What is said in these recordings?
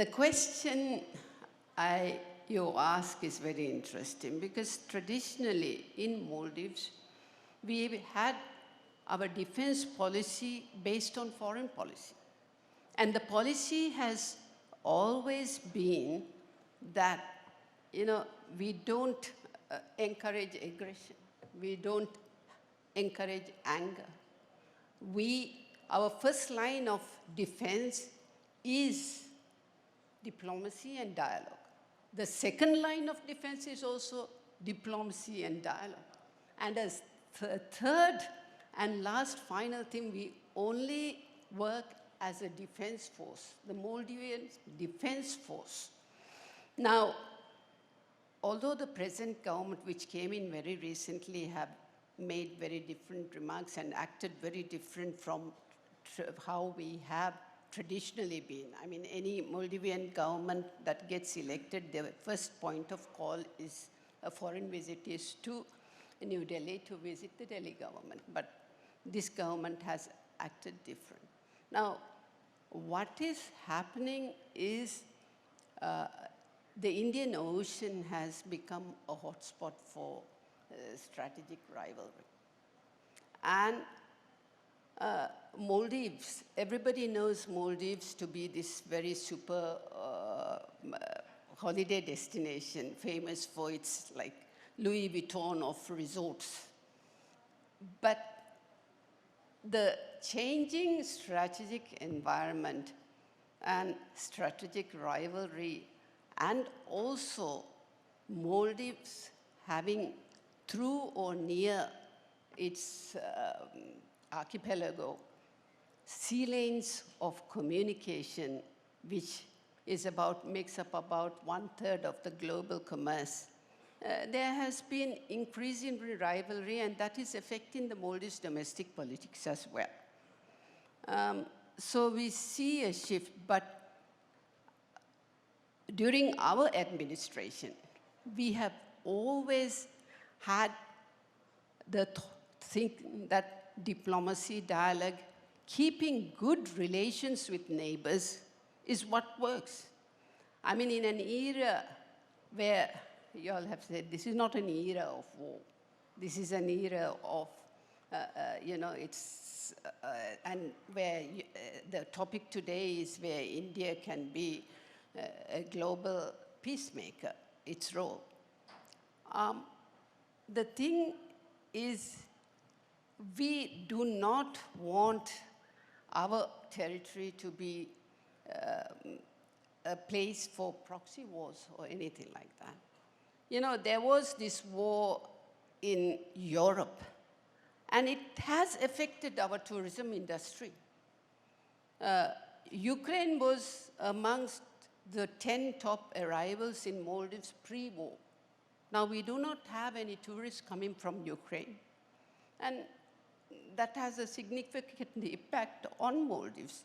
The question you ask is very interesting because traditionally in Maldives, we had our defense policy based on foreign policy. And the policy has always been that, we don't encourage aggression. We don't encourage anger. Our first line of defense is diplomacy and dialogue. The second line of defense is also diplomacy and dialogue. And as third and last final thing, we only work as a defense force, the Maldivian defense force. Now, although the present government, which came in very recently, have made very different remarks and acted very different from how we have traditionally been. I mean, any Maldivian government that gets elected, their first point of call is a foreign visit is to New Delhi to visit the Delhi government. But this government has acted different. Now, what is happening is the Indian Ocean has become a hotspot for strategic rivalry. And Maldives, everybody knows Maldives to be this very super holiday destination, famous for its like Louis Vuitton of resorts. But the changing strategic environment and strategic rivalry, and also Maldives having through or near its archipelago sea lanes of communication, which makes up about 1/3 of the global commerce. There has been increasing rivalry, and that is affecting the Maldives domestic politics as well. So we see a shift, but during our administration, we have always had the think that diplomacy, dialogue, keeping good relations with neighbors is what works. I mean, in an era where you all have said, this is not an era of war. This is an era of, and where the topic today is where India can be a global peacemaker, its role. The thing is, we do not want our territory to be a place for proxy wars or anything like that. There was this war in Europe, and it has affected our tourism industry. Ukraine was amongst the 10 top arrivals in Maldives pre-war. Now, we do not have any tourists coming from Ukraine, and that has a significant impact on Maldives.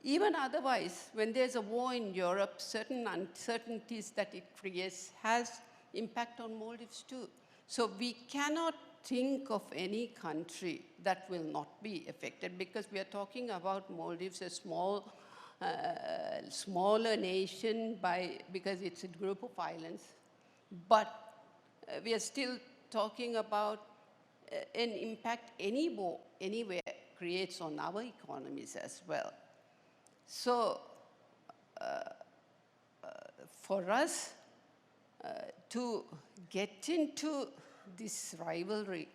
Even otherwise, when there's a war in Europe, certain uncertainties that it creates has impact on Maldives too. So we cannot think of any country that will not be affected, because we are talking about Maldives, a smaller nation because it's a group of islands. But we are still talking about an impact any war anywhere creates on our economies as well. So for us to get into this rivalry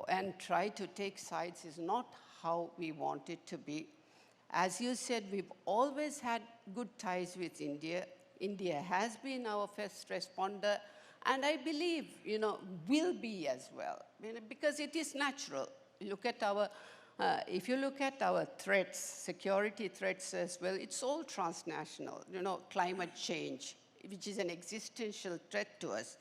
and try to take sides is not how we want it to be. As you said, we've always had good ties with India. India has been our first responder, and I believe, will be as well, because it is natural. Look at if you look at our threats, security threats as well, it's all transnational. Climate change, which is an existential threat to us.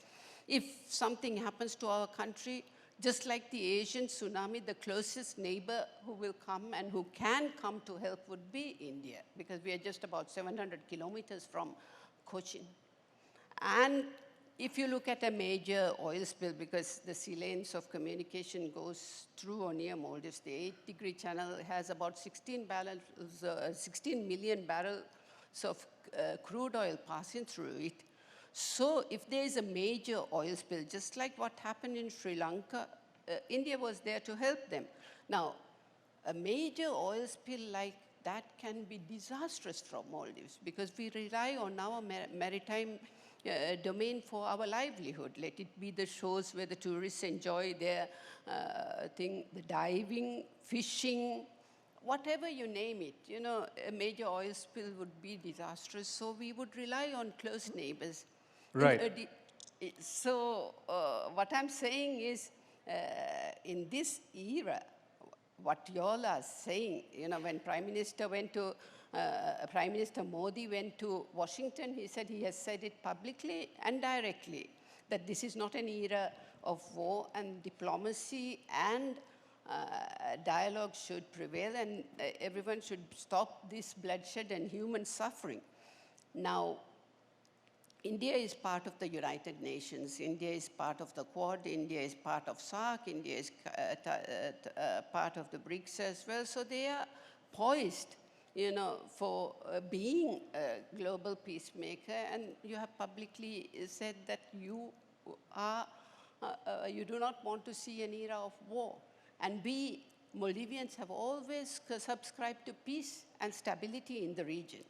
If something happens to our country, just like the Asian tsunami, the closest neighbor who will come and who can come to help would be India, because we are just about 700 kilometers from Cochin. And if you look at a major oil spill, because the sea lanes of communication goes through or near Maldives, the 8-degree channel has about 16 million barrel of crude oil passing through it. So if there is a major oil spill, just like what happened in Sri Lanka, India was there to help them. Now, a major oil spill like that can be disastrous from Maldives because we rely on our maritime domain for our livelihood. Let it be the shores where the tourists enjoy their thing, the diving, fishing, whatever you name it. You know, a major oil spill would be disastrous, so we would rely on close neighbors. Right. So what I'm saying is, in this era, what you all are saying, you know, when Prime Minister Modi went to Washington, he said he has said it publicly and directly, that this is not an era of war, and diplomacy and dialogue should prevail, and everyone should stop this bloodshed and human suffering. Now, India is part of the United Nations. India is part of the Quad. India is part of SAARC. India is part of the BRICS as well. So they are poised, you know, for being a global peacemaker. And you have publicly said that you do not want to see an era of war. And we Maldivians have always subscribed to peace and stability in the region.